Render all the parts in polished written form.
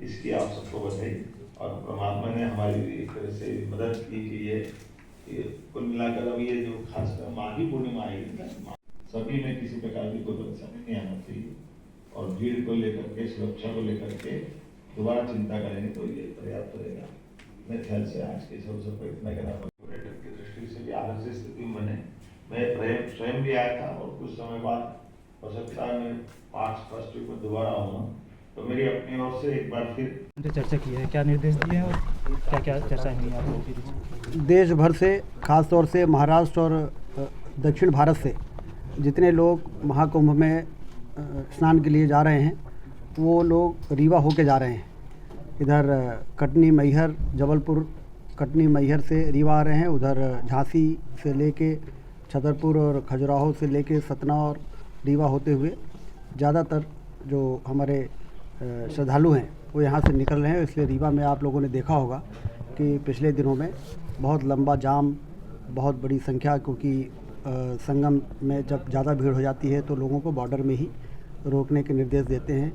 इसकी आप सबको बधाई। और परमात्मा ने हमारी एक तरह से मदद की कि ये कुल मिलाकर अब ये जो खासकर माघी पूर्णिमा आएगी ना, सभी में किसी प्रकार की कोई परेशानी नहीं आना चाहिए। और भीड़ को लेकर के, सुरक्षा को लेकर के दोबारा चिंता करेंगे तो ये पर्याप्त रहेगा। मेरे ख्याल से आज के इस अवसर पर इतना कहना, पर्यटन की दृष्टि से भी आदर्श स्थिति में बने। मैं स्वयं भी आया था और कुछ समय बाद हो सकता है मैं 5 वीक में दोबारा आऊँगा, तो मेरी अपनी ओर से एक बार फिर चर्चा की है, क्या निर्देश दिए हैं और क्या क्या चर्चाएं हुई आप लोगों के बीच? देश भर से, खास तौर से महाराष्ट्र और दक्षिण भारत से जितने लोग महाकुंभ में स्नान के लिए जा रहे हैं, वो लोग रीवा होके जा रहे हैं। इधर कटनी मैहर जबलपुर, कटनी मैहर से रीवा आ रहे हैं। उधर झांसी से लेके छतरपुर और खजुराहो से लेके सतना और रीवा होते हुए ज़्यादातर जो हमारे श्रद्धालु हैं वो यहाँ से निकल रहे हैं। इसलिए रीवा में आप लोगों ने देखा होगा कि पिछले दिनों में बहुत लंबा जाम, बहुत बड़ी संख्या, क्योंकि संगम में जब ज़्यादा भीड़ हो जाती है तो लोगों को बॉर्डर में ही रोकने के निर्देश देते हैं,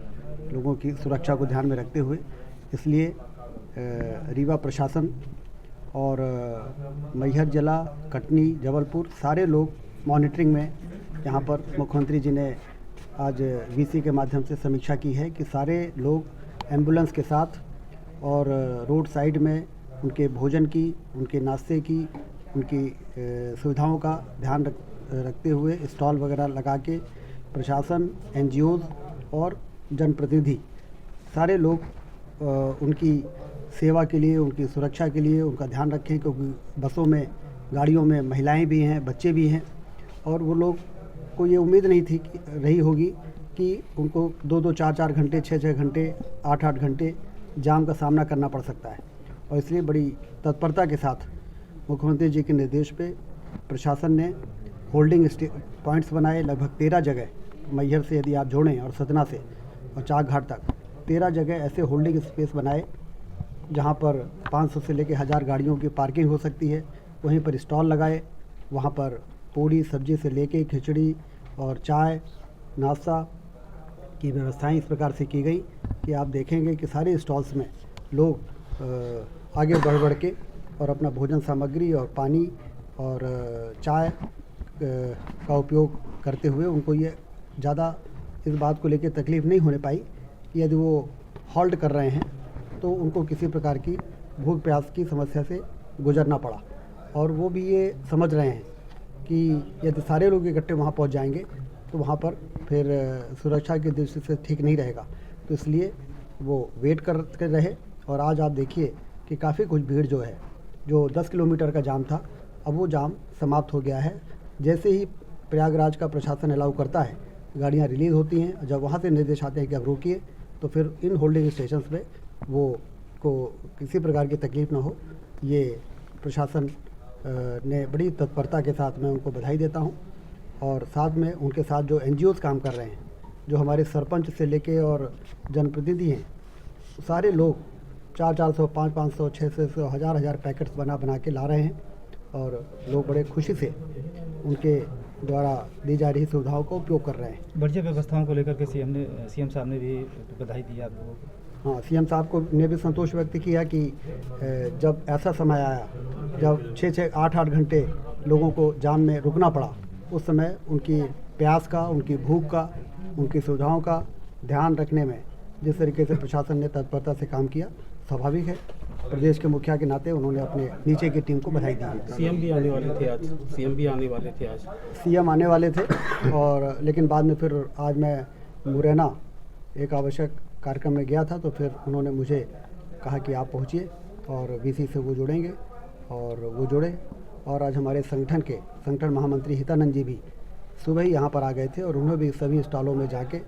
लोगों की सुरक्षा को ध्यान में रखते हुए। इसलिए रीवा प्रशासन और मैहर जिला, कटनी, जबलपुर सारे लोग मॉनिटरिंग में। यहाँ पर मुख्यमंत्री जी ने आज वीसी के माध्यम से समीक्षा की है कि सारे लोग एम्बुलेंस के साथ और रोड साइड में उनके भोजन की, उनके नाश्ते की, उनकी सुविधाओं का ध्यान रखते हुए स्टॉल वगैरह लगा के प्रशासन, एनजीओज़ और जनप्रतिनिधि सारे लोग उनकी सेवा के लिए, उनकी सुरक्षा के लिए उनका ध्यान रखें। क्योंकि बसों में, गाड़ियों में महिलाएं भी हैं, बच्चे भी हैं, और वो लोग को ये उम्मीद नहीं थी कि रही होगी कि उनको 2-2, 4-4 घंटे, 6-6 घंटे, 8-8 घंटे जाम का सामना करना पड़ सकता है। और इसलिए बड़ी तत्परता के साथ मुख्यमंत्री जी के निर्देश पे प्रशासन ने होल्डिंग पॉइंट्स बनाए। लगभग 13 जगह, मैहर से यदि आप जोड़ें और सतना से और चाक घाट तक 13 जगह ऐसे होल्डिंग स्पेस बनाए जहाँ पर 500 से लेकर 1000 गाड़ियों की पार्किंग हो सकती है। वहीं पर स्टॉल लगाए, वहाँ पर पूड़ी सब्जी से लेके खिचड़ी और चाय, नाश्ता की व्यवस्थाएं इस प्रकार से की गई कि आप देखेंगे कि सारे स्टॉल्स में लोग आगे बढ़ के और अपना भोजन सामग्री और पानी और चाय का उपयोग करते हुए, उनको ये ज़्यादा इस बात को लेकर तकलीफ़ नहीं होने पाई कि यदि वो हॉल्ट कर रहे हैं तो उनको किसी प्रकार की भूख प्यास की समस्या से गुजरना पड़ा। और वो भी ये समझ रहे हैं कि यदि सारे लोग इकट्ठे वहाँ पहुँच जाएंगे तो वहाँ पर फिर सुरक्षा की दृष्टि से ठीक नहीं रहेगा। तो इसलिए वो वेट करते रहे। और आज आप देखिए कि काफ़ी कुछ भीड़ जो है, जो 10 किलोमीटर का जाम था, अब वो जाम समाप्त हो गया है। जैसे ही प्रयागराज का प्रशासन अलाउ करता है, गाड़ियाँ रिलीज़ होती हैं। जब वहाँ से निर्देश आते हैं कि अब रोकिए, तो फिर इन होल्डिंग स्टेशंस पे वो को किसी प्रकार की तकलीफ़ ना हो, ये प्रशासन ने बड़ी तत्परता के साथ मैं उनको बधाई देता हूँ। और साथ में उनके साथ जो एनजीओज़ काम कर रहे हैं, जो हमारे सरपंच से लेके और जनप्रतिनिधि हैं, सारे लोग 400-400, 500-500, 600, 1000 पैकेट्स बना के ला रहे हैं। और लोग बड़े खुशी से उनके द्वारा दी जा रही सुविधाओं का उपयोग कर रहे हैं। बढ़िया व्यवस्थाओं को लेकर के सीएम साहब ने भी बधाई दी आप लोगों को। हाँ, सीएम साहब को ने भी संतोष व्यक्त किया कि जब ऐसा समय आया, जब 6-6, 8-8 घंटे लोगों को जाम में रुकना पड़ा, उस समय उनकी प्यास का, उनकी भूख का, उनकी सुविधाओं का ध्यान रखने में जिस तरीके से प्रशासन ने तत्परता से काम किया, स्वाभाविक है। प्रदेश के मुखिया के नाते उन्होंने अपने नीचे की टीम को बधाई दी। सीएम भी आने वाले थे आज। सीएम आने वाले थे, और लेकिन बाद में फिर आज मैं मुरैना एक आवश्यक कार्यक्रम में गया था, तो फिर उन्होंने मुझे कहा कि आप पहुंचिए और वीसी से वो जुड़ेंगे, और वो जुड़े। और आज हमारे संगठन महामंत्री हितानंद जी भी सुबह ही यहाँ पर आ गए थे, और उन्होंने भी सभी स्टॉलों में जाके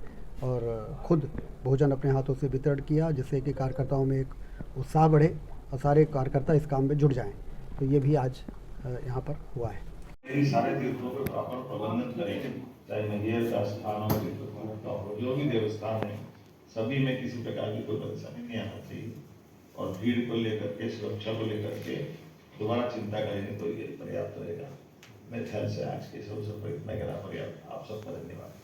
और खुद भोजन अपने हाथों से वितरण किया, जिससे कि कार्यकर्ताओं में एक उत्साह बढ़े और सारे कार्यकर्ता इस काम में जुट जाएं। तो ये भी आज यहाँ पर हुआ है। मेरी सारे तीर्थों पर प्रॉपर प्रबंधन करेंगे, चाहे मैहर का स्थान हो, चित्रकूट का हो, जो भी देवस्थान है, सभी में किसी प्रकार की कोई परेशानी नहीं आना चाहिए। और भीड़ को लेकर के, सुरक्षा को लेकर के दोबारा चिंता करेंगे तो ये पर्याप्त रहेगा। मेरे ख्याल से आज के इस अवसर पर इतना कहना पर्याप्त। आप सबका धन्यवाद।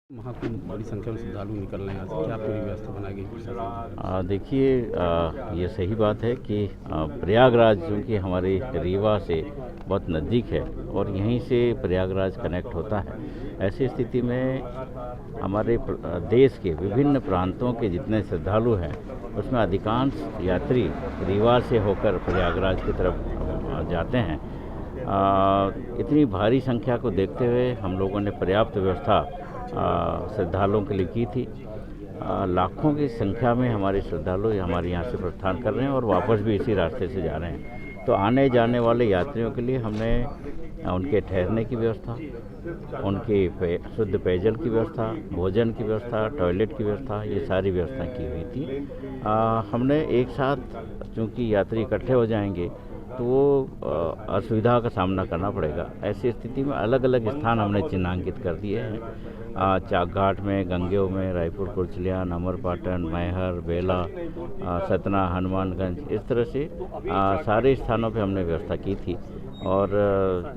महाकुंभ बड़ी संख्या में श्रद्धालु निकल रहे हैं यहाँ से, क्या पूरी व्यवस्था बनाई गई प्रशासन? देखिए, ये सही बात है कि प्रयागराज जो कि हमारे रीवा से बहुत नज़दीक है और यहीं से प्रयागराज कनेक्ट होता है। ऐसी स्थिति में हमारे देश के विभिन्न प्रांतों के जितने श्रद्धालु हैं उसमें अधिकांश यात्री रीवा से होकर प्रयागराज की तरफ जाते हैं। इतनी भारी संख्या को देखते हुए हम लोगों ने पर्याप्त व्यवस्था श्रद्धालुओं के लिए की थी। लाखों की संख्या में हमारे श्रद्धालु हमारे यहाँ से प्रस्थान कर रहे हैं और वापस भी इसी रास्ते से जा रहे हैं। तो आने जाने वाले यात्रियों के लिए हमने उनके ठहरने की व्यवस्था, उनके शुद्ध पेयजल की व्यवस्था, भोजन की व्यवस्था, टॉयलेट की व्यवस्था, ये सारी व्यवस्था की हुई थी। हमने एक साथ चूँकि यात्री इकट्ठे हो जाएंगे तो वो असुविधा का सामना करना पड़ेगा। ऐसी स्थिति में अलग अलग स्थान हमने चिन्हांकित कर दिए हैं। चाक घाट में, गंगेव में, रायपुर कुर्चलियान, अमरपाटन, मैहर, बेला, सतना, हनुमानगंज, इस तरह से सारे स्थानों पे हमने व्यवस्था की थी। और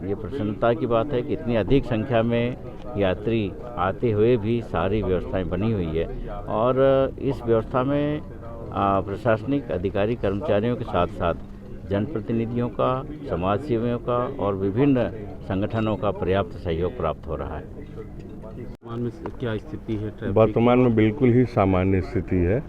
ये प्रसन्नता की बात है कि इतनी अधिक संख्या में यात्री आते हुए भी सारी व्यवस्थाएं बनी हुई है। और इस व्यवस्था में प्रशासनिक अधिकारी कर्मचारियों के साथ साथ जनप्रतिनिधियों का, समाज सेवियों का और विभिन्न संगठनों का पर्याप्त सहयोग प्राप्त हो रहा है। वर्तमान में क्या स्थिति है ट्रैफिक? वर्तमान में बिल्कुल ही सामान्य स्थिति है।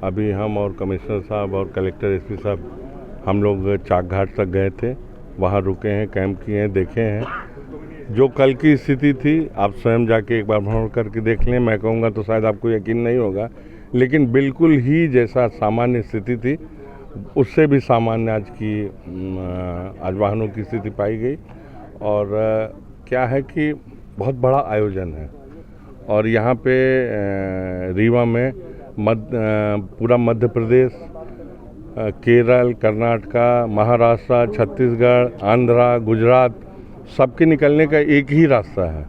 अभी हम और कमिश्नर साहब और कलेक्टर एसपी साहब हम लोग चाक घाट तक गए थे, वहाँ रुके हैं, कैंप किए हैं, देखे हैं। जो कल की स्थिति थी आप स्वयं जाके एक बार भ्रमण करके देख लें। मैं कहूँगा तो शायद आपको यकीन नहीं होगा, लेकिन बिल्कुल ही जैसा सामान्य स्थिति थी उससे भी सामान्य आज वाहनों की स्थिति पाई गई। और क्या है कि बहुत बड़ा आयोजन है और यहाँ पे रीवा में पूरा मध्य प्रदेश, केरल, कर्नाटका, महाराष्ट्र, छत्तीसगढ़, आंध्रा, गुजरात सबके निकलने का एक ही रास्ता है।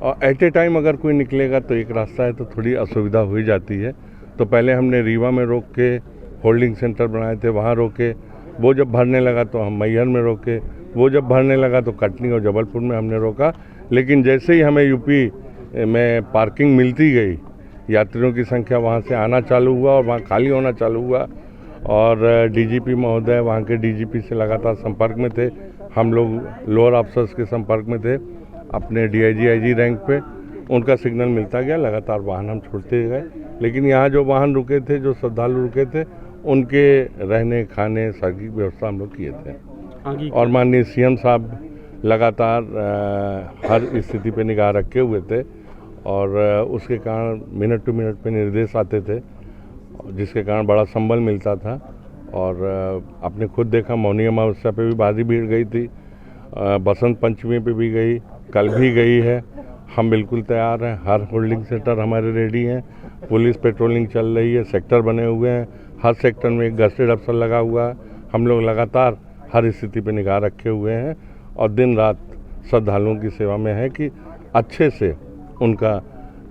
और एट ए टाइम अगर कोई निकलेगा तो एक रास्ता है तो थोड़ी असुविधा हो जाती है। तो पहले हमने रीवा में रोक के होल्डिंग सेंटर बनाए थे, वहाँ रोके। वो जब भरने लगा तो हम मैहर में रोके। वो जब भरने लगा तो कटनी और जबलपुर में हमने रोका। लेकिन जैसे ही हमें यूपी में पार्किंग मिलती गई, यात्रियों की संख्या वहाँ से आना चालू हुआ और वहाँ खाली होना चालू हुआ। और डीजीपी महोदय वहाँ के डीजीपी से लगातार संपर्क में थे। हम लोग लोअर ऑफिसर्स के संपर्क में थे अपने डीआईजी, आईजी रैंक पे। उनका सिग्नल मिलता गया, लगातार वाहन हम छोड़ते गए। लेकिन यहाँ जो वाहन रुके थे, जो श्रद्धालु रुके थे, उनके रहने, खाने, सारी व्यवस्था हम लोग किए थे। और माननीय सीएम साहब लगातार हर स्थिति पे निगाह रखे हुए थे और उसके कारण मिनट टू मिनट पे निर्देश आते थे, जिसके कारण बड़ा संबल मिलता था। और आपने खुद देखा मौनी अमावस्या पे भी भारी भीड़ गई थी, बसंत पंचमी पे भी गई, कल भी गई है। हम बिल्कुल तैयार हैं, हर होल्डिंग सेंटर हमारे रेडी हैं, पुलिस पेट्रोलिंग चल रही है, सेक्टर बने हुए हैं, हर सेक्टर में एक गस्टेड अफसर लगा हुआ है। हम लोग लगातार हर स्थिति पे निगाह रखे हुए हैं और दिन रात श्रद्धालुओं की सेवा में है कि अच्छे से उनका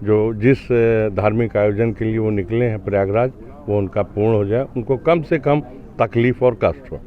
जो जिस धार्मिक आयोजन के लिए वो निकले हैं प्रयागराज, वो उनका पूर्ण हो जाए, उनको कम से कम तकलीफ और कष्ट हो।